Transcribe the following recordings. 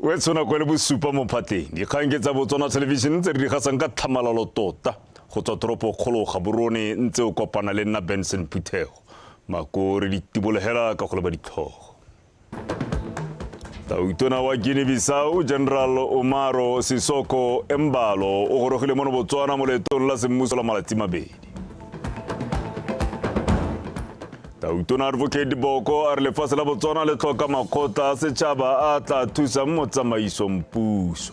SETSWANA kwa le BOSUPA mo phateng dikgang tsa Botswana television tse di gasang ka tlhamalalo tota go tswa toropo kgolo Gaborone ntse o kopana le nna Benson Phuthego mako re ditibolegela ka go leba ditlhogo. Tautona wa Guinea-Bissau General Omaro Sisoko Embalo o gorogile mo Botswana mo letong la semmuso la malatsi mabedi. Tautona Advocate Boko a re lefatshe la Botswana le tlhoka makgotla a setšhaba a tla thusa mo tsamaisong puso.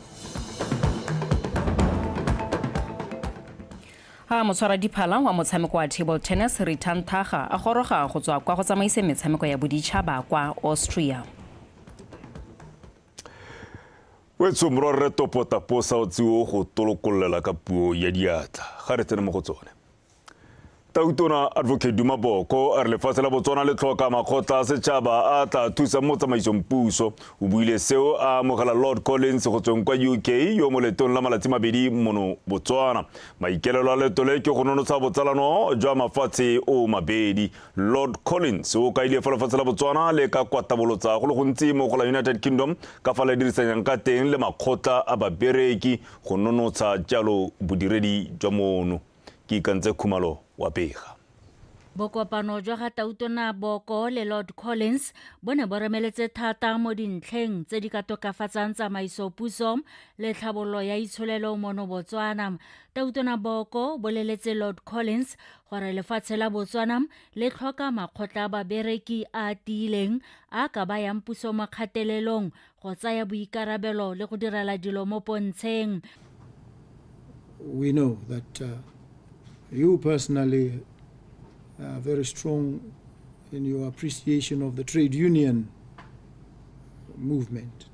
Ha motshwara diphala wa motshameko wa table tennis Ritan Thaga a goroga go tswa kwa go tsamaisa metshameko ya boditšhaba kwa Austria. Wetsomro re topota posa o tsiwo go tolokolela ka puo ya diatla ga re tsena mo go tsone. Tautona Advocate Boko a re lefatshe la Botswana le tlhoka makgotla a setšhaba a tla thusa mo tsamaisong puso o buile seo a mogala Lord Collins go tsweng kwa UK yo mo letong la malatsi mabedi mono Botswana. Maikelelo a leto le ke go nonotsha botsalano jwa mafatshe o mabedi. Lord Collins o ka ile fa lefatshe la Botswana le ka kwatabolotsa go le gontsi mo go la United Kingdom ka fa le dirisanyang ka teng le makgotla a babereki go nonotsha jalo bodiredi jwa mono. Ki kantse khumalo wa pega. Bokopano jwa ga Tautona Boko le Lord Collins bone bo remeletse thata mo dintlheng tse di ka tokafatsang tsamaiso puso le tlhabololo ya itsholelo mono Botswana. Tautona Boko boleletse Lord Collins gore lefatshe la Botswana le tlhoka makgotla a babereki a tiileng a ka bayang puso mo kgatelelong go tsaya boikarabelo le go direla dilo mo pontsheng. We know that you personally are very strong in your appreciation of the trade union movement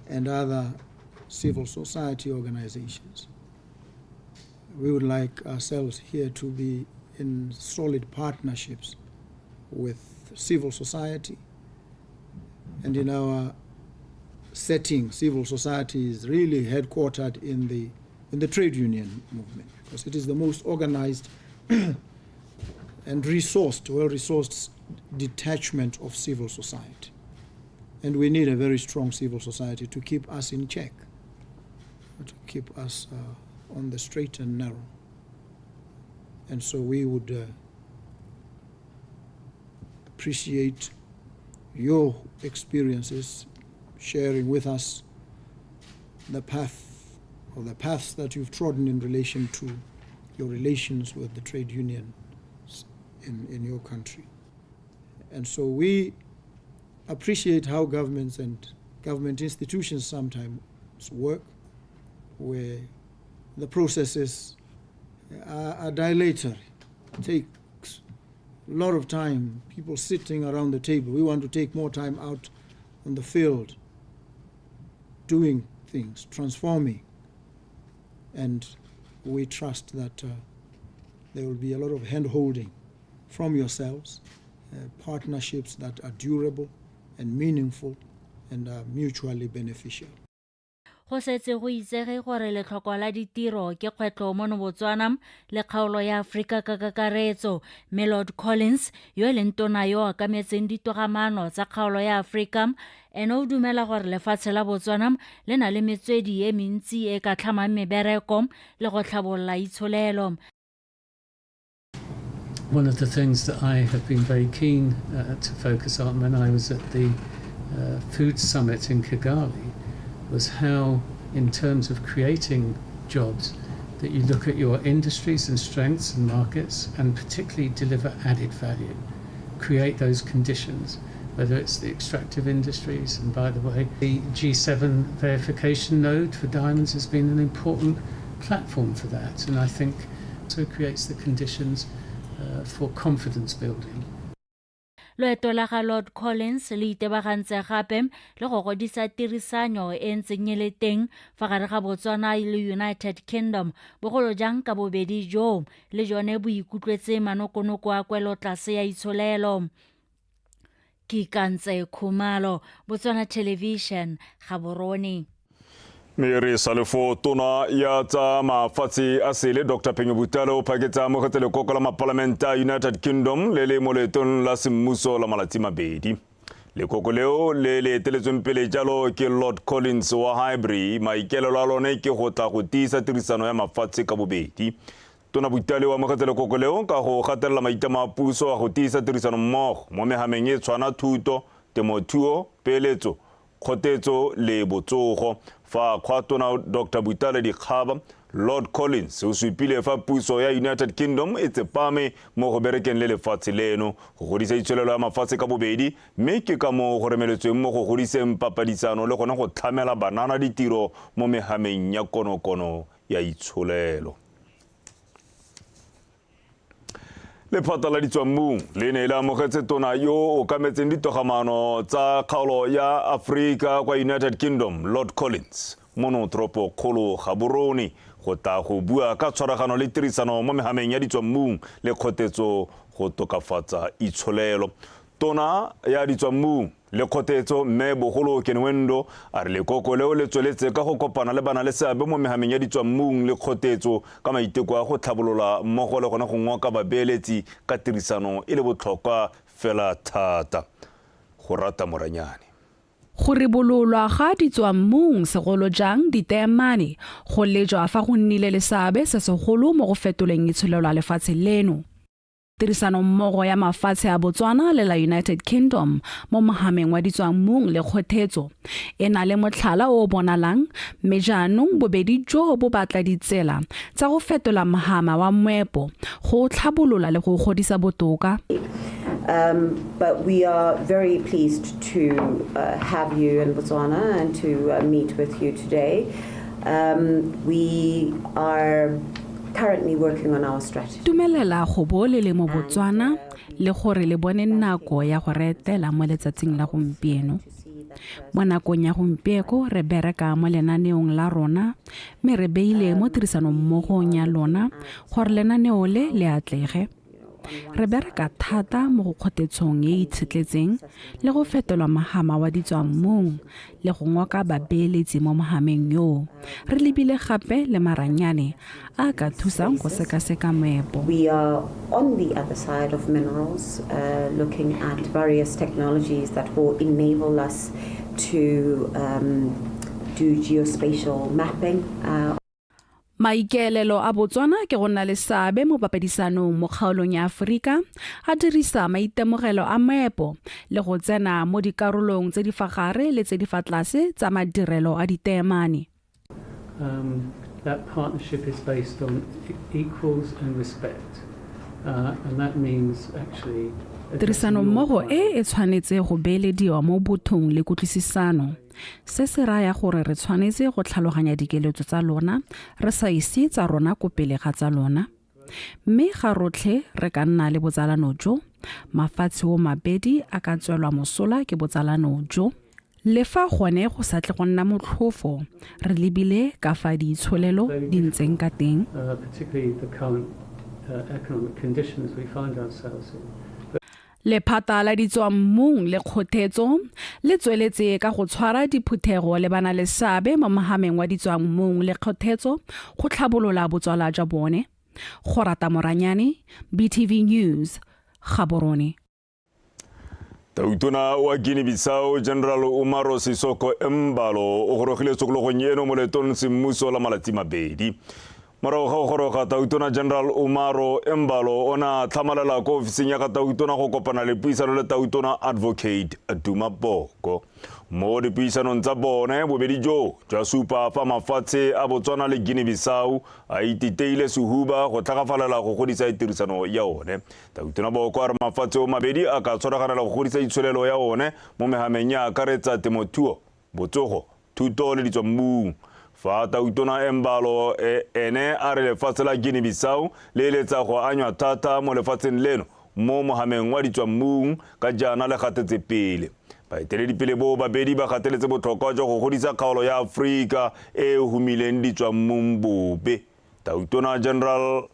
and other civil society organizations. We would like ourselves here to be in solid partnerships with civil society, and in our setting, civil society is really headquartered in the trade union movement, because it is the most organized and well-resourced detachment of civil society. And we need a very strong civil society to keep us in check, to keep us on the straight and narrow. And so we would appreciate your experiences, sharing with us the paths that you've trodden in relation to your relations with the trade unions in your country. And so we appreciate how governments and government institutions sometimes work, where the processes are dilatory. It takes a lot of time, people sitting around the table. We want to take more time out on the field, doing things, transforming. And we trust that there will be a lot of hand-holding from yourselves, partnerships that are durable and meaningful and are mutually beneficial. Go setse go itsege gore letlhoko la ditiro ke kgwetlho mo Botswana le kgaolo ya Afrika ka kakaretso. Lord Collins yo leng tona yo a kametseng ditogamano tsa kgaolo ya Afrika ene o dumela gore lefatshe la Botswana le na le metswedi e mentsi e ka tlhamang mebereko le go tlhabolola itsholelo. One of the things that I have been very keen to focus on when I was at the food summit in Kigali was how, in terms of creating jobs, that you look at your industries and strengths and markets and particularly deliver added value, create those conditions, whether it's the extractive industries. And by the way, the G7 verification node for diamonds has been an important platform for that, and I think so creates the conditions for confidence building. Loeto la ga Lord Collins le itebagantse gape le go godisa tirisanyo e ntseng le teng fa gare ga Botswana le United Kingdom bogolo jang ka bobedi jo le jone bo ikutlwetse manokonoko a kwelotlase ya itsholelo. Ki kantse khumalo Botswana Television Gaborone. Mere salefo tona ya tsa mafatshe a sele Dr. Butalo o phaketsa mo go lekoko la maparlamenta United Kingdom le le mo letong la semmuso la malatsi mabedi. lekoko leo le eteletsweng pele jalo ke Lord Collins wa Highbury maikelelo a lone ke go tla go tiisa tirisano ya mafatshe ka bobedi. Tona Butale wa mogetse lekoko leo ka go gatelela maitama a puso a go tiisa tirisano mmogo mo mehameng e tshwana thuto, temothuo, peeletso, kgotetso le botsogo. Fa kgwatona Dr. Butale Dikgang, Lord Collins o supile fa puso ya United Kingdom e tsepame mo go berekeng le lefatshe leno go godisa itsholelo ya mafatshe ka bobedi, mme ke ka mo go remeletsweng mo go godiseng papadisano le gona go tlhamela banana ditiro mo mehameng ya konokono ya itsholelo. Lephata la ditswammung le ne le amogetse tona yo o kametseng ditogamano tsa kgaolo ya Afrika kwa United Kingdom, Lord Collins mono tropo kgolo Gaborone go ta go bua ka tshwaragano le tirisano mo mehameng ya ditswammung le kgotetso go tokafatsa itsholelo. Tona ya ditswammung le kgotetso mme bogolo Kenwendo a re lekoko leo le tsweletse ka go kopana le bana le seabe mo mehameng ya ditswammung le kgotetso ka maiteko a go tlhabolola mmogo le gona go ngoka babeeletsi ka tirisano e le botlhokwa fela thata. Go rata Moranyane. Go ribololwa ga ditswammung segolo jang ditemane go lejwa fa go nnile le seabe se segolo mo go fetoleng itsholelo ya lefatshe leno. Tirisano mmogo ya mafatshe a Botswana le la United Kingdom mo mohameng wa ditswammung le kgotetso e na le motlhala o bonalang mme jaanong bobedi jo bo batla ditsela tsa go fetola mohama wa moepo go tlhabolola le go godisa botoka. But we are very pleased to have you in Botswana and to meet with you today. We are currently working on our strategy. Tumelela go bole le mo Botswana le gore le bone nako ya go retela mo letsatsing la gompieno. Mo nakong ya gompieko re bereka mo lenaneong la rona mme re beile mo tirisano mmogong ya lona gore lenaneo le atlege. Re bereka thata mo go kgotetsong e itshetletseng le go fetola mahama wa ditswammung le go ngoka babeeletsi mo mohameng yo. Re lebile gape le maranyane a ka thusang go sekaseka moepo. We are on the other side of minerals, looking at various technologies that will enable us to do geospatial mapping. Maikelelo a Botswana ke go nna le seabe mo papadisanong mo kgaolong ya Afrika a dirisa maitemogelo a moepo le go tsena mo dikarolong tse di fa gare le tse di fa tlase tsa madirelo a ditemane. That partnership is based on equals and respect, and that means actually tirisano mmogo e tshwanetse go beelediwa mo bothong le kutlwisisano. Se se raya gore re tshwanetse go tlhaloganya dikeletso tsa lona re sa ise tsa rona ko pele ga tsa lona. Mme ga rotlhe re ka nna le botsalano jo, mafatshe o mabedi a ka tswelwa mosola ke botsalano jo. Le fa gone go sa tle go nna motlhofo re lebile ka fa diitsholelo di ntseng ka teng. Particularly the current economic conditions we find ourselves in. Lephata la ditswammung le kgotetso le tsweletse ka go tshwara diphuthego le bana le seabe mo mohameng wa ditswammung le kgotetso go tlhabolola botswala jwa bone. Go rata Moranyane, BTV News, Gaborone. Tautona wa Guinea-Bissau General Umaro Sisoko Embalo o gorogile tsokologong eno mo letong semmuso la malatsi mabedi. Morago ga go goroga Tautona General Umaro Embalo ona tlhamalela ko ofising ya Tautona go kopana le puisano le Tautona Advocate Duma Boko. Mo dipuisanong tsa bone bobedi jo jwa supa fa mafatshe a Botswana le Guinea-Bissau a ititeile sehuba go tlhagafalela go godisa tirisano ya one. Tautona Boko a re mafatshe o mabedi a ka tshwaraganela go godisa itsholelo ya one mo mehameng ya akaretsa temothuo, botsogo, thuto le ditswammung. Fa Tautona Embalo ene a re lefatshe la Guinea-Bissau le eletsa go anywa thata mo lefatsheng leno mo mohameng wa ditswammung ka jana le gatetse pele. Baeteledipele bo babedi ba gateletse botlhokwa jwa go godisa kgaolo ya Afrika e humileng ditswammung bobe. Tautona General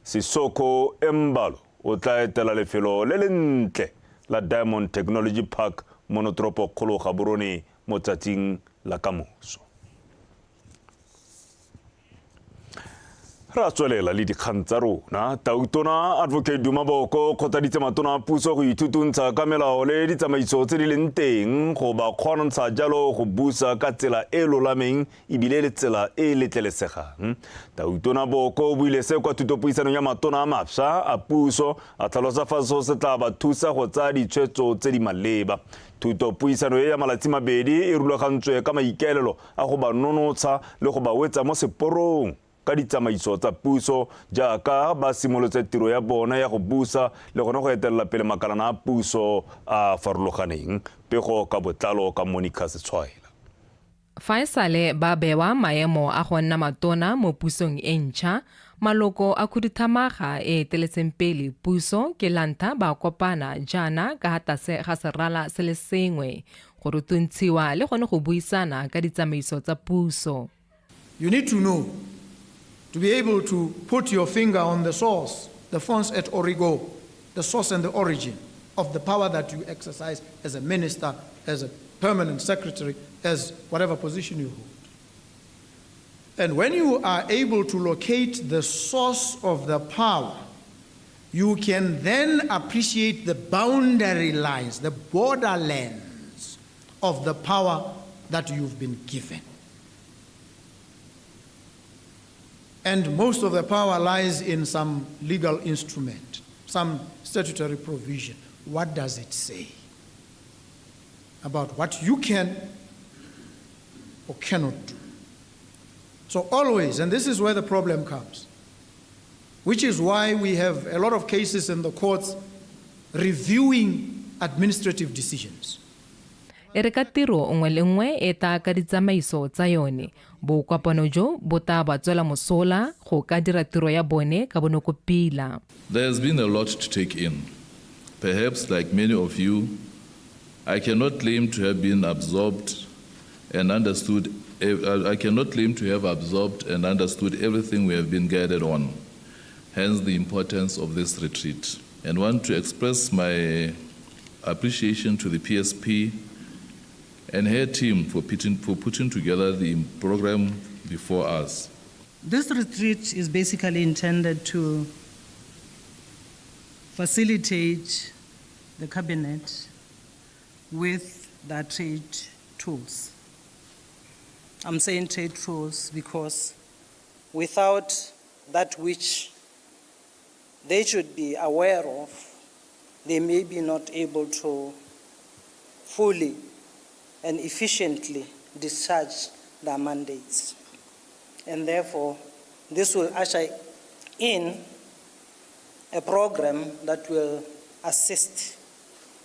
Sisoko Embalo o tla etela lefelo le lentle la Diamond Technology Park monotropo kgolo Gaborone mo tsatsing la kamoso. Ra tswelela le dikgang tsa rona. Tautona Advocate Dumaboko kgothaditse matona a puso go ithutuntsha ka melao le ditsamaiso tse di leng teng go ba kgontsha jalo go busa ka tsela e lolameng ebile le tsela e letlelesegang. Tautona Boko o buile se kwa thutopuisanong ya matona a mapšwa a puso a tlhalosa fa seo se tla ba thusa go tsaya ditshwetso tse di maleba. Thutopuisano ya malatsi mabedi e rulagantswe ka maikaelelo a go ba nonotsha le go ba wetsa mo seporong ka ditsamaiso tsa puso jaaka ba simolotse tiro ya bona ya go busa le gona go etelela pele makalana a puso a farologaneng. Pego ka botlalo ka Monica Setswaela. Fa esale ba bewa maemo a go nna matona mo pusong e ntšha, maloko a khuduthamaga e eteletseng pele puso ke lanta ba kopana jaana ka gatase ga serala se le sengwe go rutuntshiwa le gone go buisana ka ditsamaiso tsa puso. You need to know, to be able to put your finger on the source, the fonds et origo, the source and the origin of the power that you exercise as a minister, as a permanent secretary, as whatever position you hold. And when you are able to locate the source of the power, you can then appreciate the boundary lines, the borderlands of the power that you've been given. And most of the power lies in some legal instrument, some statutory provision. What does it say about what you can or cannot do? So always, and this is where the problem comes, which is why we have a lot of cases in the courts reviewing administrative decisions. E re ka tiro nngwe le nngwe e ta ka ditsamaiso tsa yone bo kopano jo bo ta ba tswela mosola go ka dira tiro ya bone ka bonokopila. There has been a lot to take in. Perhaps like many of you, I cannot claim to have been absorbed and understood. I cannot claim to have absorbed and understood everything we have been guided on. Hence the importance of this retreat. And want to express my appreciation to the PSP and her team for putting together the program before us. This retreat is basically intended to facilitate the cabinet with the trade tools. I'm saying trade tools because without that which they should be aware of, they may be not able to fully and efficiently discharge their mandates. And therefore, this will usher in a program that will assist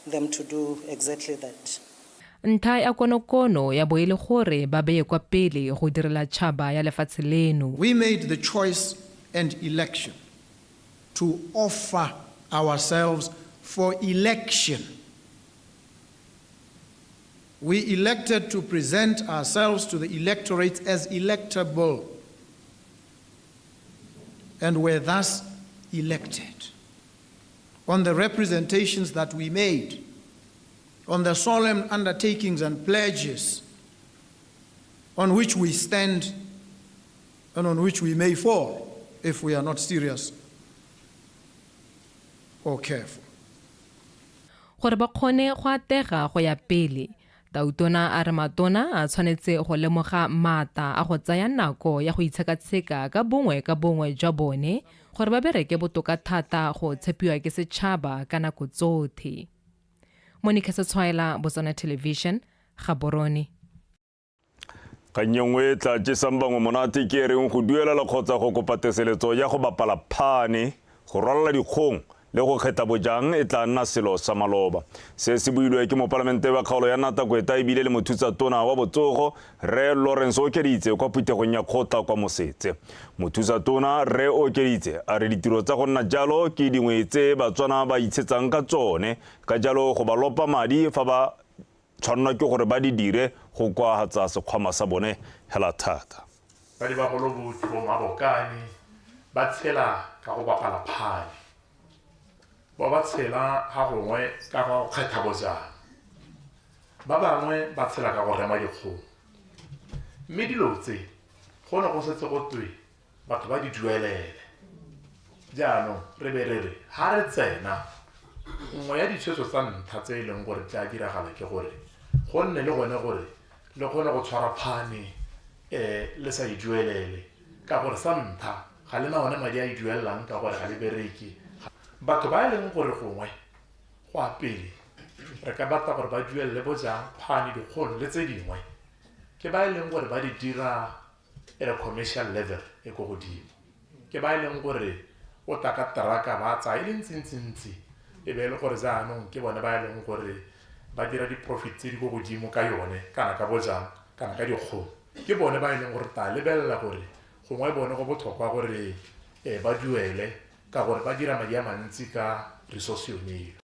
them to do exactly that. Ntlha ya konokono ya boele gore ba beye kwa pele go direla tšhaba ya lefatshe leno. We made the choice and election to offer ourselves for election. We elected to present ourselves to the electorate as electable and were thus elected on the representations that we made, on the solemn undertakings and pledges on which we stand and on which we may fall if we are not serious or careful. Gore ba kgone go atega go ya pele, Tautona a re matona a tshwanetse go lemoga mata a go tsaya nako ya go itshekatsheka ka bongwe jwa bone gore ba bereke botoka thata go tshepiwa ke setšhaba ka nako tsotlhe. Monica Setswaela, Botswana Television, Gaborone. Kanyengwe tla jesang bangwe monate ke reng go duelela kgotsa go kopa teseletso ya go bapala phane go rwalla dikgong le go kgetha bojang e tla nna selo sa maloba. Se se builwe ke moparlamente wa kgaolo ya Natakweta ebile le mothutsa tona wa botsogo Re Lawrence Okeditse kwa phuthegong ya kgotla kwa Mosetse. Mothutsa tona Re Okeditse a re ditiro tsa go nna jalo ke dingwe tse Batswana ba itshetsang ka tsone ka jalo go ba lopa madi fa ba tshwanna ke gore ba di dire go kwa hatsa sekgwama sa bone hela thata. Ba di ba go lobotho mabokane ba tshela ka go bapala phane. Ba ba tshela ha gongwe ka go kgetha bojang. Ba bangwe ba tshela ka go rema dikgomo. Mme dilo tse go ne go setse go twe batho ba di duelele jaanong re be re re ha re tsena nngwe ya ditshwetso tsa ntlha tse e leng gore tla diragala ke gore go nne le gone gore le gone go tshwara phane le sa iduelele ka gore sa ntlha ga le na one madi a iduelelang ka gore ga le bereki batho ba e leng gore gongwe go a pele re ka batla gore ba duelele bojang phane dikgolo le tse dingwe ke ba e leng gore ba di dira commercial level e go godimo ke ba e leng gore o taka traka ba tsa e le ntsi e be le gore jaanong ke bone ba e leng gore ba dira di-profit tse di go godimo ka yone kana ka bojang kana ka dikgolo ke bone ba e leng gore ta lebelela gore gongwe bone go botlhokwa gore ba duele ka gore ba dira madi a mantsi ka resource yone.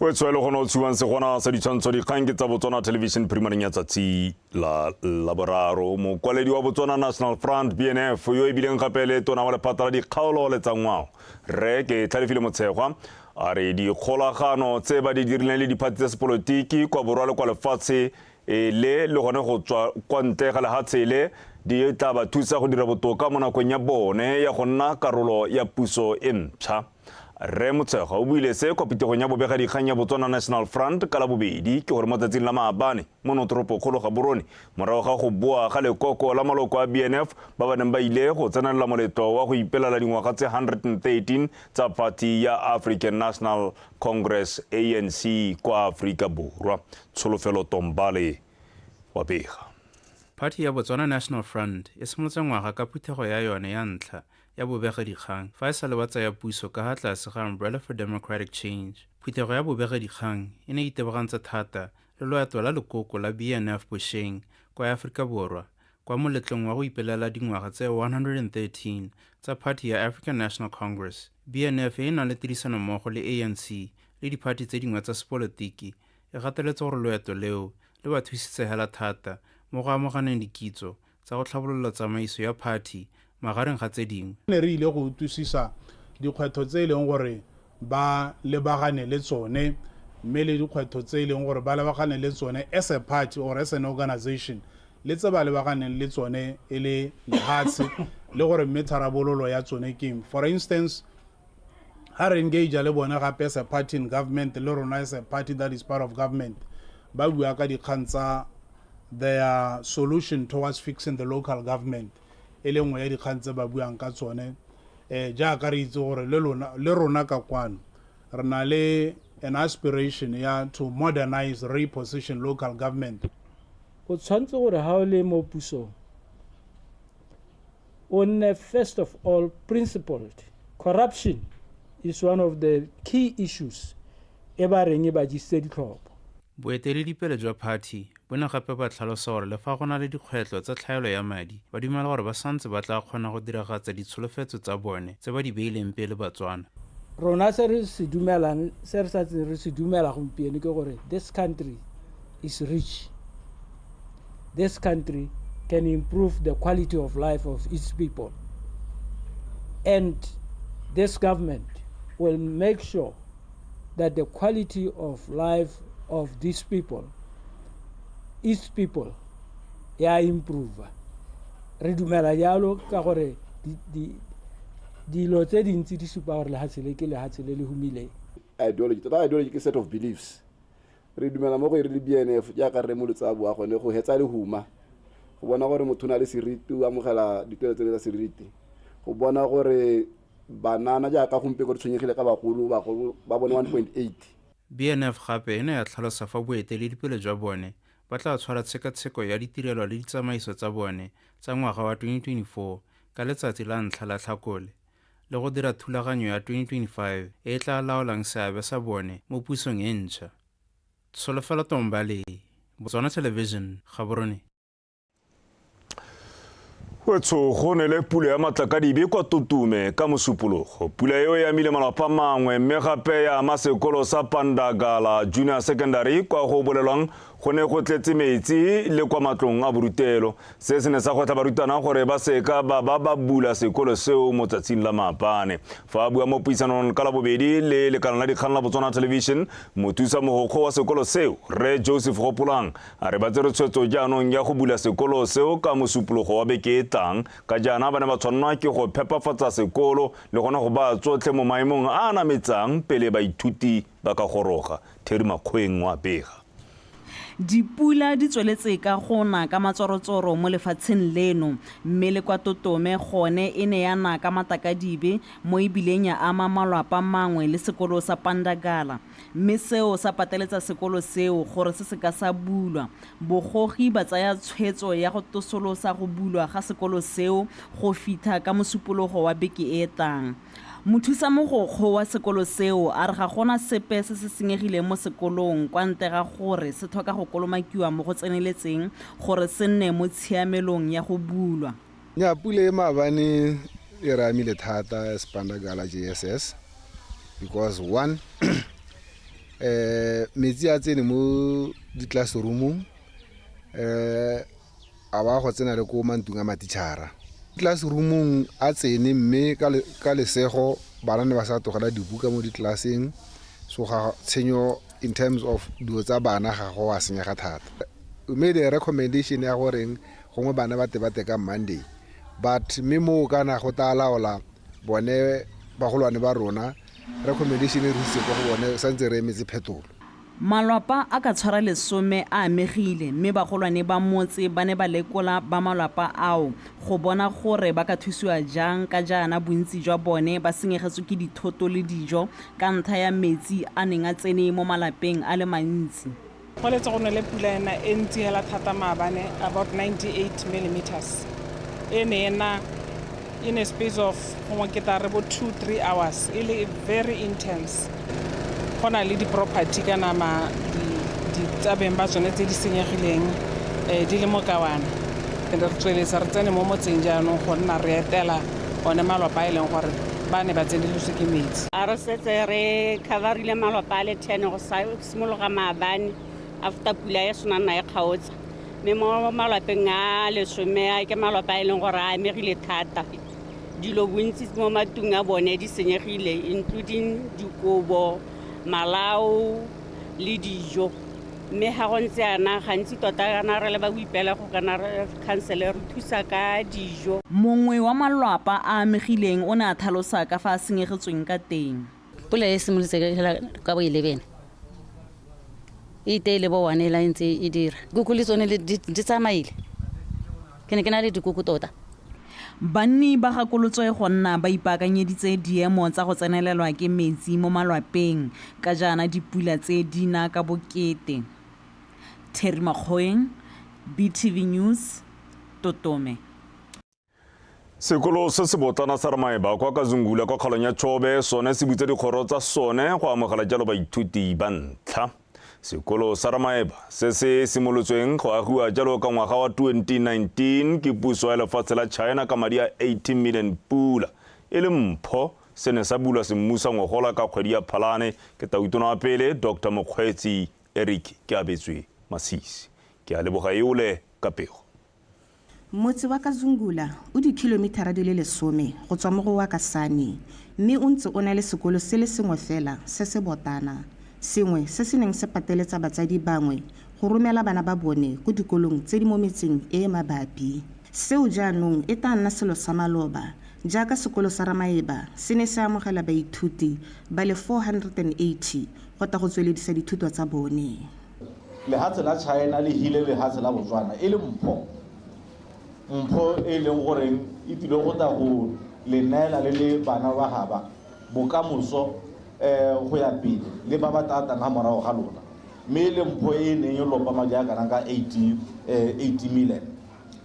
o tswele go no tshuwang se gona sa ditshwantsho dikgang ke tsa Botswana Television primaring ya tsatsi la laboraro mokwaledi wa Botswana National Front BNF yo e bileng gape le tona wa lephata la dikgaolo le tsa ngwao re ke Tlhalefile Motshegwa a re dikgolagano tse ba di dirileng le diphathi tsa sepolotiki kwa borwa le kwa lefatshe le gone go tswa kwa ntle ga lehatshe le di tla ba thusa go dira botoka mo nakong ya bone ya go nna karolo ya puso e ntšha re Motshegwa o buile se kwa pitegong ya bobega dikgang ya Botswana National Front ka la bobedi ke gore mo tsatsing la maabane mo notoropo kgolo ga Borone morago ga go boa ga lekoko la maloko a BNF ba ba neng ba ile go tsenela moletlo wa go ipelela dingwaga tse 113 tsa party ya African National Congress ANC kwa Afrika Borwa Tsholofelo Tombale wa bega Party ya Botswana National Front e simolotse ngwaga ka phutego ya yone ya ntlha ya bobega dikgang fa e sa le ba tsaya puso ka ga tlase ga Umbrella for Democratic Change. Phutego ya bobega dikgang e ne itebagantse thata le loeto la lekoko la BNF Bosheng kwa Afrika Borwa kwa moletlong wa go ipelela dingwaga tse 113 tsa Party ya African National Congress. BNF e na le tirisano mmogo le ANC le diphathi tse dingwe tsa sepolotiki e gateletse gore loeto leo le ba thusitse hela thata mo go amoganeng dikitso tsa go tlhabolola tsamaiso ya party magareng ga tse dingwe. Ne re ile go utlwisisa dikgwetlho tse e leng gore ba lebagane le tsone mme le dikgwetlho tse e leng gore ba lebagane le tsone as a party or as an organization le tse ba lebaganeng le tsone e le lehatshe le gore mme tharabololo ya tsone keng. For instance, ha re engage le bone gape as a party in government le rona as a party that is part of government ba bua ka dikgang tsa their solution towards fixing the local government e le nngwe ya dikgang tse ba buang ka tsone jaaka re itse gore le rona ka kwano re na le an aspiration ya to modernize, reposition local government. O tshwantse gore ha o le mo pusong o nne first of all principled. Corruption is one of the key issues e ba reng ba jise ditlhopho. Boeteledipele jwa party bo ne gape ba tlhalosa gore le fa go na le dikgwetlho tsa tlhaelo ya madi ba dumela gore ba santse ba tla kgona go diragatsa ditsholofetso tsa bone tse ba di beileng pele Batswana. Rona se re se dumela gompieno ke gore this country is rich. This country can improve the quality of life of its people. And this government will make sure that the quality of life of these people, its people, improve. Re dumela yalo ka gore dilo tse dintsi di supa gore lehatshe le ke lehatshe le humile. Ideology ke set of beliefs. Re dumela mo go re le BNF ya ka re molotsa bua gone go hetsa le huma go bona gore motho na le seriti o amogela ditelo tse tsa seriti go bona gore banana ja ka gompe go tshwenyegile ka bagolo ba bone 1.8. BNF gape ene ya tlhalosa fa boeteledipele jwa bone ba tla tshwara tshekatsheko ya ditirelo le ditsamaiso tsa bone tsa ngwaga wa 2024 ka letsatsi la ntlha la Tlhakole le go dira thulaganyo ya 2025 e tla laolang seabe sa bone mo pusong e ntšha. Tsholofelo Tombale, Botswana Television, Gaborone. Wetso go ne le pula ya matlakadibe kwa Tutume ka mosupologo. Pula eo ya mile malapa mangwe mme gape ya masekolo sa Pandagala Junior Secondary kwa go bolelwang go ne go tletse metsi le kwa matlong a borutelo se se ne sa gotla barutwana gore ba seka ba bula sekolo seo mo tsatsing la maapane fa bua mo puisanong ka la bobedi le lekala la dikgang la Botswana Television mothusa mogokgo wa sekolo seo Re Joseph Gopolang a re ba tsere tshwetso jaanong ya go bula sekolo seo ka mosupologo wa beke e tlang ka jaana ba ne ba tshwanelwa ke go phepafatsa sekolo le gona go ba tsotlhe mo maemong a nametsang pele baithuti ba ka goroga HIRIKGONG wa pega. Dipula di tsweletse ka gona ka matsorotsoro mo lefatsheng leno mme le kwa Totome gone e ne yana ka matakadibe mo ibileng ya ama malwapa mangwe le sekolo sa Pandagala mme seo sa pateletsa sekolo seo gore se ka sa bulwa bogogi ba tsaya tshwetso ya go tosolosa go bulwa ga sekolo seo go fitha ka mosupologo wa beke e tang. Mothusa mogokgo wa sekolo seo a re ga gona sepe se se senyegile mo sekolong kwa ntle ga gore se tlhoka go kolomakiwa mo go tseneletseng gore se nne mo tshiamelong ya go bulwa. Nya pule maabane e re amile thata Pandagala JSS because one metsi a tsene mo di classroomong a ba go tsena le ko mantung a matitšhara classroomong a tsene mme ka lesego bana ne ba sa togela dibuka mo ditlaseng so ga tshenyo in terms of dio tsa bana ga go a senyega thata. We made a recommendation ya gore gongwe bana ba te ka Monday but mme mo kana go ta laola bone bagolwane ba rona recommendation e re se go bone santse re emetse phetolo. Malwapa a ka tshwara lesome a amegile mme bagolwane ba motse ba ne ba lekola ba malwapa ao go bona gore ba ka thusiwa jang ka jaana bontsi jwa bone ba senyegetswe ke dithoto le dijo ka ntlha ya metsi a neng a tsene mo malapeng a le mantsi. Go letse go ne le pula ena e ntsi hela thata maabane about 98 millimeters ena in a space of go kita re bo 2-3 hours ile very intense. Gona le di-property ka nama di tsabeng ba tsone tse di senyegileng di le mo kawana re tsweletsa re tsene mo motseng jaanong go nna re etela one malwapa a e leng gore ba ne ba tseneletswe ke metsi. A re setse re coverile malwapa a le 10 go simologa maabane after pula ya sonana ya kgaotsa mme mo malwapeng a lesome a ke malwapa a e leng gore a amegile thata dilo bontsi mo matung a bone di senyegile including dikobo malao le dijo mme ga go ntse ana gantsi tota kana re le ba boipela go kana re counselor re thusa ka dijo. Mongwe wa malwapa a amegileng o ne a tlhalosa ka fa a senyegetsweng ka teng. Pula e simolotse ka bo 11 e tele bo 1 la ntse e dira kuku le tsone le di tsamaile ke ne ke na le dikuku tota. Banni ba gakolotswe go nna ba ipaakanyeditse diemo tsa go tsenelelwa ke metsi mo malwapeng ka jaana dipula tse di na ka bokete. HIRIKGONG, BTV News, Totome. Sekolo se se botana sa Ramaeba kwa KwaZulu kwa kgalong ya Chobe sone se butse dikgoro tsa sone go amogela jalo baithuti ba ntlha. Sekolo sa Ramaeba se se simolotsweng go agiwa jalo ka ngwaga wa 2019 ke puso ya lefatshe la China ka madi a 80 million pula e le mpho se ne sa bulwa semmusa ngogola ka kgwedi ya Phalane ke tautona wa pele Dr. Mokgweetsi Eric ke abetswe Masisi ke a leboga eole ka pego. Motse wa KwaZulu o di kilometera di le 10 go tswa mo go wa Kasane mme o ntse o na le sekolo se le sengwe fela se se botana sengwe se se neng se pateletsa batsadi bangwe go romela bana ba bone go dikolong tse di mo metseng e mabapi. Seo jaanong e tla nna selo sa maloba jaaka sekolo sa Ramaeba se ne se amogela baithuti ba le 480 go ta go tsweledisa dithuto tsa bone. Lehatshe la China le hile lehatshe la Botswana e le mpho e leng gore e tile go ta go lenela le bana ba haba bokamoso go ya pele le ba ba tatang ga morago ga lona mme le mpho e neng e lopa madi a kana ka 80 million.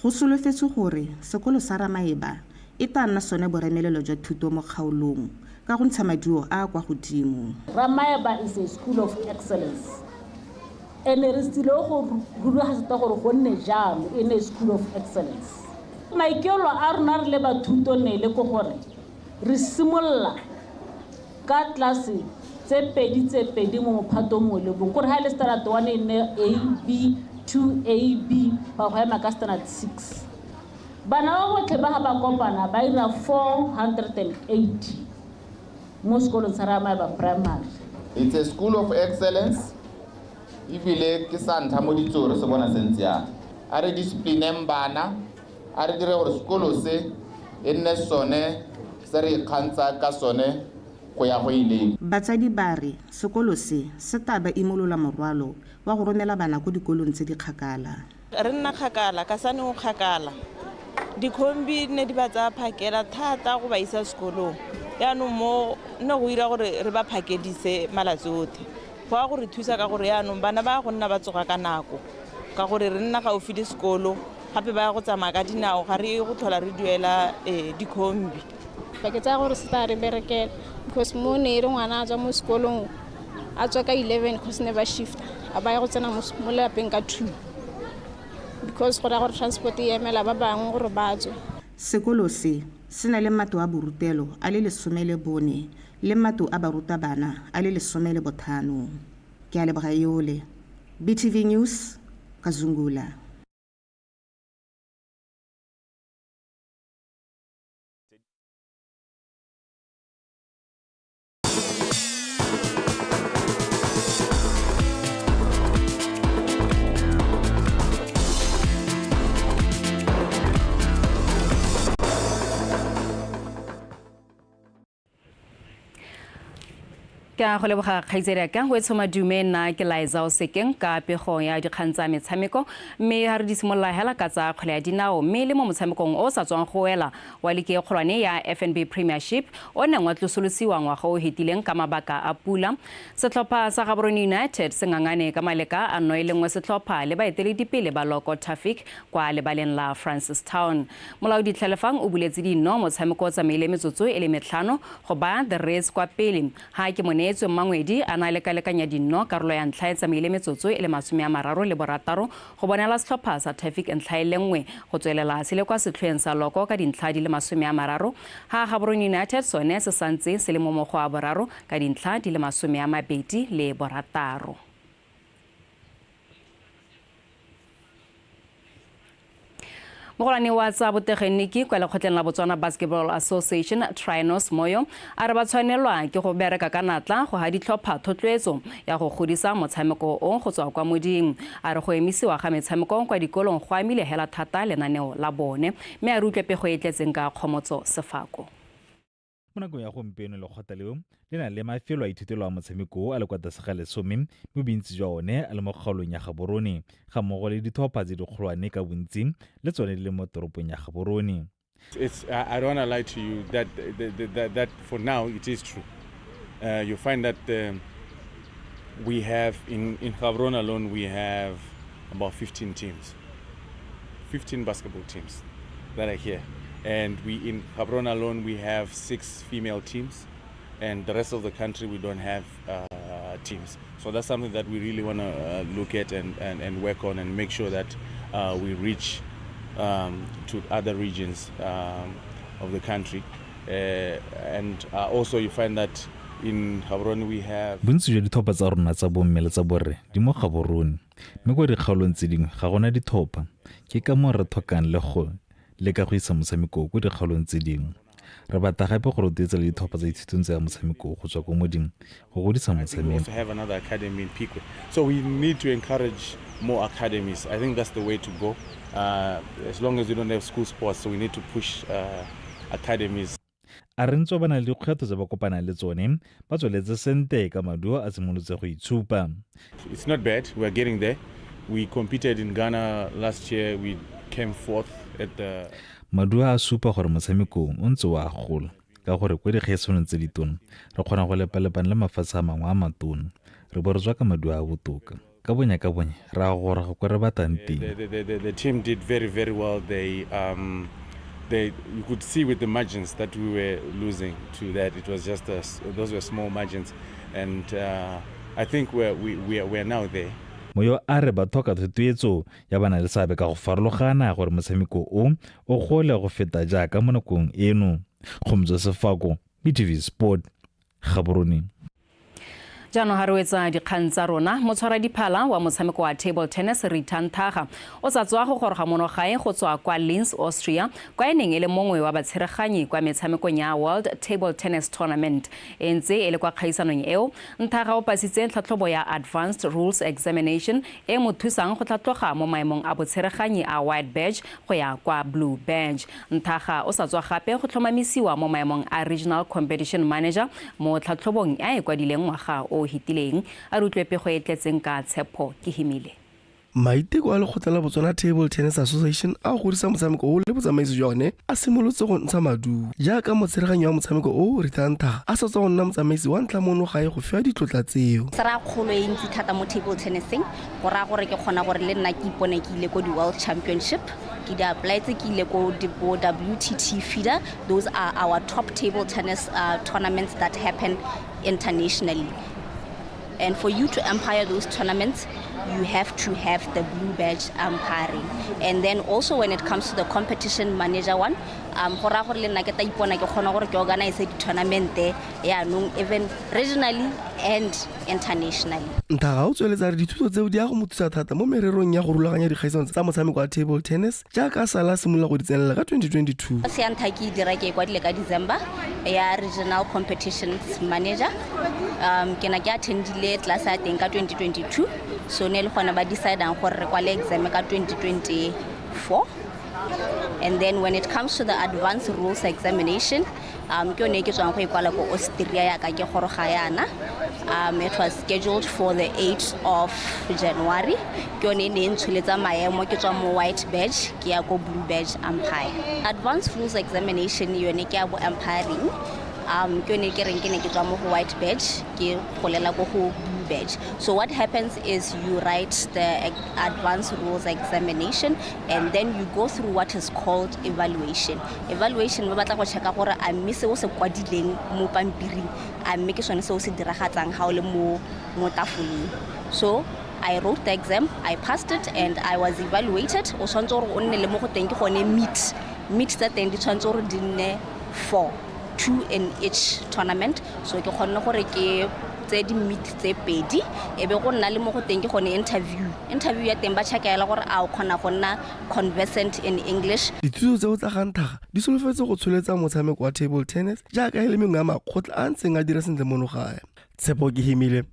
Go solofetse gore sekolo sa Ramaeba e tla nna sone boremelelo jwa thuto mo kgaolong ka go ntsha maduo a kwa godimo. Ramaeba is a school of excellence and re stilo go rua ga gore go nne jalo in a school of excellence. Maikelo a rona re le bathuto ne le go gore re simolla ka klase tse pedi mo mophatong mo le bong gore ha le standard 1 e ne AB 2 AB ba go ema ka standard 6 bana ba botlhe ba ba kopana ba ira 480 mo sekolong sa rama ba primary. It's a school of excellence. Ibile ke santha mo ditsore se bona sentsia a re discipline bana a re dire gore sekolo se e nne sone se re khantsa ka sone go ya go ile. Batsadi ba re sekolo se taba imolola morwalo wa go romela bana go dikolong tse di kgakala. Re nna kgakala ka sane go kgakala dikhombi ne di batsa phakela thata go ba isa sekolong yaanong mo no go ira gore re ba phakedise malatsote go a gore thusa ka gore yaanong bana ba go nna ba tsoga ka nako ka gore re nna ga o fidi sekolo gape ba go tsamaya ka dinao ga re go tlhola re duela dikhombi ba ke tsa gore se ta re berekela because mo ne re ngwana a tswa mo sekolong a tswa ka 11 because ne ba shift a ba go tsena mo lapeng ka 2 because go ra gore transport e emela ba bangwe gore ba tswe. Sekolo se na le mato a borutelo a le 14 le mato a baruta bana a le 15. Ke a leboga yole. BTV News Kazungula. Ka go leboga kgaitsedi ka go etshoma dumena ke Liza o sekeng ka pego ya dikgantsa metshameko mme ha re di simolla hela ka tsa kgole ya dinao mme le mo motshamekong o sa tswang go wela wa leke kgolwane ya FNB Premiership o neng wa tlosolosiwa ngwaga o hetileng ka mabaka a pula. Setlhopha sa Gaborone United se ngangane ka maleka a no ile ngwe setlhopha le baeteledipele ba Loko Traffic kwa lebaleng la Francistown. Molaodi Tlhalefang o buletse dino motshameko tsa meile metsotso e le 5 go ba the race kwa pele ha ke Netso Mangwedi a na le kalekanya dinno karolo ya ntlha tsa meile metsotso e le 36 go bonela setlhopha sa Traffic ntlha e lengwe go tswelela se le kwa setlhoeng sa Loko ka dintlha di le 30 ha Gaborone United sone se santse se le mo mogo a boraro ka dintlha di le 26. Mogolane wa tsa botegeniki kwa lekgotleng la Botswana Basketball Association Trinos Moyo a re ba tshwanelwa ke go bereka ka natla go ha ditlhopha thotloetso ya go godisa motshameko o go tswa kwa modimo a re go emisiwa ga metshameko kwa dikolong go amile hela thata lenaneo la bone mme a re utlwe pego e tletseng ka Kgomotso Sefako. Mo nakong ya gompieno lekgotla leo le na le mafelo a ithutelo a motshameko a le kwa tlase ga lesome mo bontsi jwa one a le mo kgaolong ya Gaborone ga mmogo le ditlhopha tse dikgolwane ka bontsi le tsone le mo toropong ya Gaborone. I don't want to lie to you that for now it is true. You find that we have in Gaborone alone we have about 15 teams, 15 basketball teams that are here. And in Gaborone alone, we have 6 female teams, and the rest of the country we don't have teams. So that's something that we really want to look at and work on and make sure that we reach to other regions of the country. And also you find that in Gaborone we have bontsi jwa dithopa tsa rona tsa bomme le tsa borre di mo Gaborone mme go di kgaolong tse dingwe ga gona dithopa ke ka mo re thokang le go le ka go isa motshameko go dikgaolong tse dingwe re batla gape go rotetsa le dithopa tsa ithutong tsa motshameko go tswa go modimo go godisa motshameko. have another academy in Pique, so we need to encourage more academies. I think that's the way to go. As long as we don't have school sports, so we need to push academies. A re ntse ba na le dikgwetlho tse ba kopana le tsone ba tsweletse sente ka maduo a simolotse go itshupa. It's not bad. We are getting there. We competed in Ghana last year. We came fourth at the maduo a supa gore motshameko o ntse wa gola ka gore kwa dikgaisong tse ditona re kgona go lepalepana le mafatshe a mangwe a matona re bo re tswa ka maduo a botoka ka bonya ra gore go re batang teng. The team did very, very well. You could see with the margins that we were losing to that. It was just those were small margins, and I think we are now there. Moyo a re ba thoka thotloetso ya bana le seabe ka go farologana gore motshameko o gole go feta jaaka mo nakong eno. Kgomotso Sefako, BTV Sport, Gaborone. Jaanong ha re wetsa dikgang tsa rona motshwara diphala wa motshameko wa table tennis Ritan Thaga o sa tswa go goroga monogae go tswa kwa Linz, Austria kwa eneng ele mongwe wa batshereganyi kwa metshamekong ya World Table Tennis Tournament e ntse ele kwa kgaisanong eo. Thaga o pasitse tlhatlhobo ya Advanced Rules Examination e mo thusang go tlhatloga mo maemong a botshereganyi a white badge go ya kwa blue badge. Thaga o sa tswa gape go tlhomamisiwa mo maemong a Regional Competition Manager mo tlhatlhobong e kwadileng ngwaga o hitileng a re utlwe pego e tletseng ka tshepo ke himile. Maiteko a Lekgotla la Botswana Table Tennis Association a go godisa motshameko o le botsamaisi jwa one a simolotse go ntsha maduo jaaka motshereganyi wa motshameko o Ritan Thaga a sa tswa go nna motsamaisi wa ntla mono gae go fiwa ditlotla tseo. Sera kgolo e ntsi thata mo table tennising go ra gore ke kgona gore le nna ke ipone ke ile go di World Championship ke di apply tse ke ile go di WTT feeder. Those are our top table tennis tournaments that happen internationally. And for you to umpire those tournaments, you have to have the blue badge umpiring. And then also when it comes to the competition manager one, gora gore le nna ke ta ipona ke khona gore ke organize di tournament ya nong even regionally and internationally. Thaga o tsweletsa re dithuto tseo di a go mothusa thata mo mererong ya go rulaganya dikgaisano tsa motshameko wa table tennis jaaka sala simola go di tsenela ka 2022. Se ntha ke dira ke kwa dile ka December ya regional competitions manager. Ke na ke attendile class ya teng ka 2022. So ne le gona ba decide ang gore re kwale exam ka 2024. And then when it comes to the advanced rules examination, ke one ke tswang go ikwala ko Austria ya ka ke goroga yana. It was scheduled for the 8th of January. Ke one ne ntsholetsa maemo ke tswa mo white badge ke ya go blue badge umpire. Advanced rules examination yone ke ya bo umpiring. Ke one ke reng ke ne ke tswa mo white badge ke golela go blue badge. So what happens is you write the advanced rules examination and then you go through what is called evaluation. Evaluation ba batla go checka gore a mme se o se kwadileng mo pampiring a mme ke sone se o se diragatsang ha o le mo tafoleng. So I wrote the exam, I passed it and I was evaluated. O tshwantse gore o nne le mo go teng ke gone meet tsa teng di tshwantse gore di nne 2 in each tournament. So ke khonne gore ke tse di meet tse pedi e be go nna le mo go teng ke gone interview ya teng ba checkela gore a o khona go nna conversant in English. Dithuto tseo tsa Thaga di solofetse go tsholetsa motshameko wa table tennis jaaka ile mengwe ya makgotla a ntseng a dira sentle mono gae. Tshepo ke himile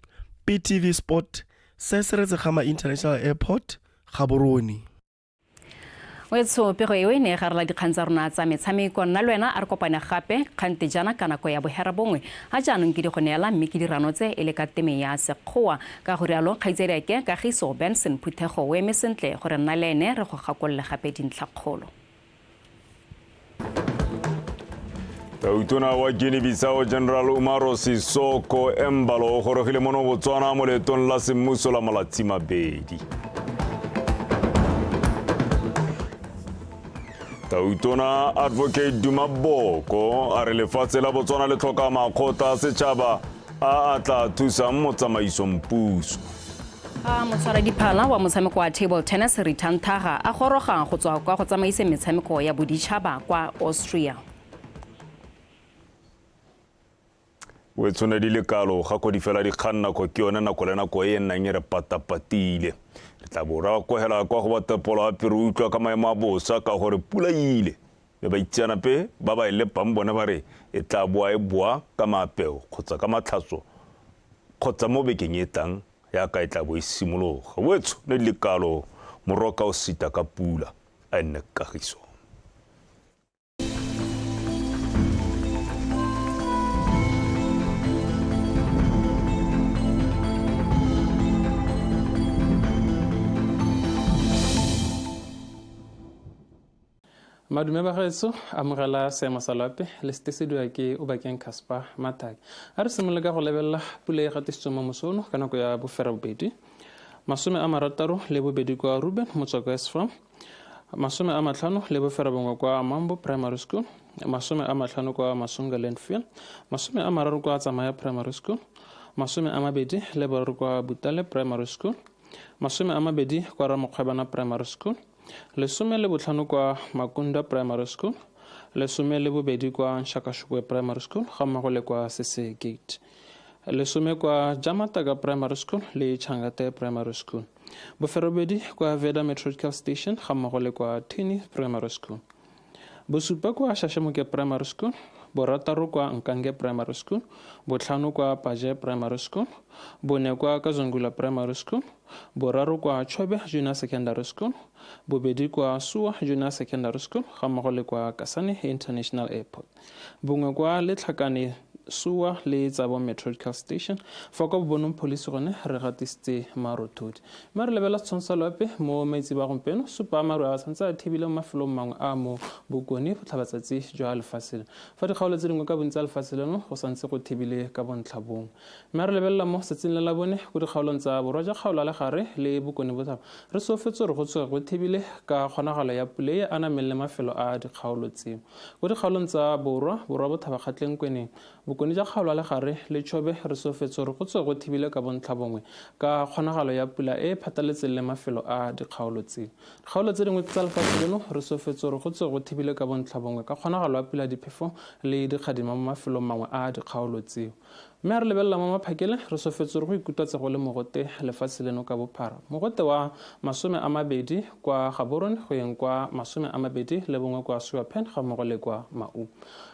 PTV Sport se seretse Gama International Airport Gaborone. Wetso pego ewe ne garela dikgang tsa rona tsa metshameko nna le wena a re kopane gape kgante jana ka nako ya boherabongwe a jaanong ke di go neela mme ke dirano tse e le ka teme ya sekgowa ka go rialo kgaitsedi ke Kagiso Benson Phuthego o eme sentle gore nna le ene re go gakolle gape dintlhakgolo. Tautona wa Guinea-Bissau General Umaro Sisoko Embalo o gorogile mono Botswana mo letong la semmuso la malatsi mabedi. Tautona Advocate Duma Boko a re lefatshe la Botswana le tlhoka makgotla a setšhaba a tla thusa motsamaisong puso. Motshwara diphala wa motshameko wa table tennis Ritan Thaga a goroga go tswa kwa go tsamaisa metshameko ya boditšhaba kwa Austria. We tsone di le kalo ga go di fela di kganna go ke yone nako le nako e nnang re patapatile. Re tla bora go hela kwa go batepolo a pere utlwa ka maemo a bosa ka gore pula ile be ba itsanape ba ba ile pambone ba re e tla boa e boa ka mapeo kgotsa ka matlhatso kgotsa mo bekeng e tlang ya ka e tla bo e simologa. Wetso ne di le kalo moroka o sita ka pula a nne Kagiso. Madume ba gaetso amogela seemo sa loape le setesediwa ke o bakeng Casper Mataki. A re simolola ka go lebelela pula e gatisitsweng mo mosono ka nako ya bofera bobedi. 62 kwa Ruben motswako Esfam. 50 le bofera bongwe kwa Mambo Primary School. 50 kwa Masunga Landfill. 30 kwa Tsamaya Primary School. 20 le boraro kwa Butale Primary School. 20 kwa Ramokgwebana Primary School. 15 kwa Makunda Primary School. 12 kwa Nshakashukwe Primary School. Gammogo le kwa Sese Gate. lesome kwa Jamataga Primary School le Changate Primary School. Boferobedi kwa Veda Meteorological Station gammogo le kwa TEME Primary School. BOSUPA kwa Shashamuke Primary School, borataro kwa Nkange Primary School, botlhano kwa Paje Primary School, bone kwa Kazungula Primary School, boraro kwa Chobe Junior Secondary School, bobedi kwa Suwa Junior Secondary School gammogo le kwa Kasane International Airport, bongwe kwa Letlhakane Suwa le Tsabo Meteorological Station fa kwa bonong police gone re gatisitse marotodi ma re lebela tshwantsha lope mo maitsi ba gompeno supa maru a santse a thibile mafelo mangwe a mo bokone go tlhabatsatsi jwa alfasele fa dikgaolo tse dingwe ka bontsi alfaseleno go santse go thibile ka bontlhabong ma re lebella mo setseng le la bone go dikgaolong tsa borwa ja kgaolo le gare le bokone botlhaba re sofetse re go tsoga go thibile ka kgonagalo ya pule e anamelle mafelo a dikgaolo tseo go dikgaolong tsa borwa bothaba kgatleng kweneng bokone ja kgaolo le gare le Chobe re sofetse re go tsoga go thibile ka bontlhabongwe ka kgonagalo ya pula e phataletseng le mafelo a dikgaolo tseo dikgaolo tse dingwe tsa lefatshe leno re sofetse re go tsoga go thibile ka bontlhabongwe ka kgonagalo ya pula diphefo le dikgadima mo mafelong mangwe a dikgaolo tseo mme re lebelela mo maphakele re sofetse re go ikutatse go le mogote lefatshe leno ka bophara mogote wa 20 kwa Gaborone go yeng kwa 21 kwa Suwapen ga mmogo le kwa Mau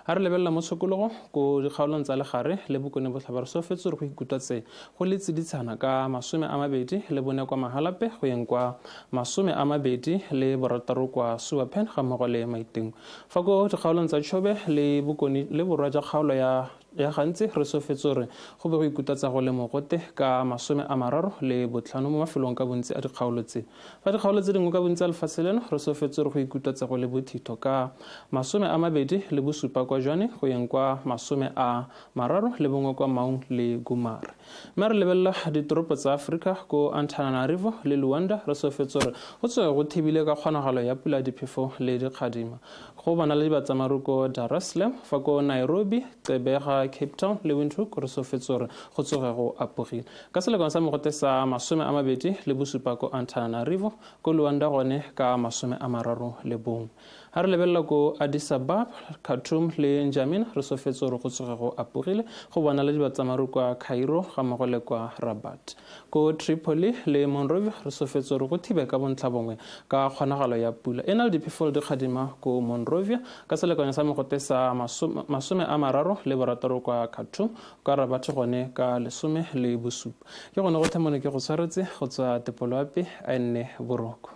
a re lebelela mo tshokologo go dikgaolong tsa legare le bokone botlhaba re sofetse re go ikutatse go le tsiditsana ka 24 kwa Mahalape go yeng kwa 26 kwa Suwapen ga mmogo le Maiteng fa go dikgaolong tsa Chobe le bokone le borwa ja kgaolo ya gantsi re sofetse re go be go ikutatsa go le mogote ka 35 le botlhano mo mafelong ka bontsi a dikgaolo tse fa dikgaolo tse dingwe ka bontsi a lefaseleno re sofetse re go ikutatsa go le bothito ka 27 kwa Jwane go yeng kwa 31 kwa Maung le Gumare mme re lebelela ditoropo tsa Afrika ko Antananarivo le Luanda re sofetse re go tsoga go thibile ka kgonagalo ya pula diphefo le dikgadima go bana le batsamaro ko Dar es Salaam fa ko Nairobi Gqeberha Cape Town le Windhoek re sofetse re go tsoga go apogile ka selekano sa mogote sa 27 ko Antananarivo ko Luanda gone ka 31 ha re lebelela ko Addis Ababa Khartoum le N'Djamena re sofetse re go tsoga go apogile go bona le batsamaro kwa Cairo ga mmogo le kwa Rabat ko Tripoli le Monrovia re sofetse re go thibe ka bontlhabongwe ka kgonagalo ya pula ena le diphefo di khadima ko Monrovia ka selekano sa mogote sa 36 kwa Khartoum ka Rabat gone ka 17 ke gone go themone ke go tshwaretse go tswa tepoloape a nne boroko.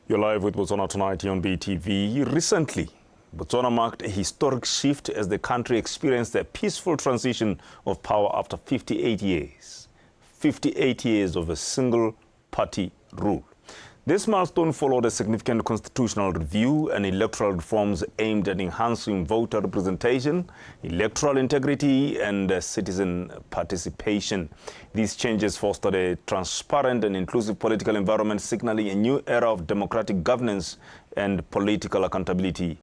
You're live with Botswana Tonight here on BTV. Recently, Botswana marked a historic shift as the country experienced a peaceful transition of power after 58 years. 58 years of a single-party rule. This milestone followed a significant constitutional review and electoral reforms aimed at enhancing voter representation, electoral integrity, and citizen participation. These changes fostered a transparent and inclusive political environment, signaling a new era of democratic governance and political accountability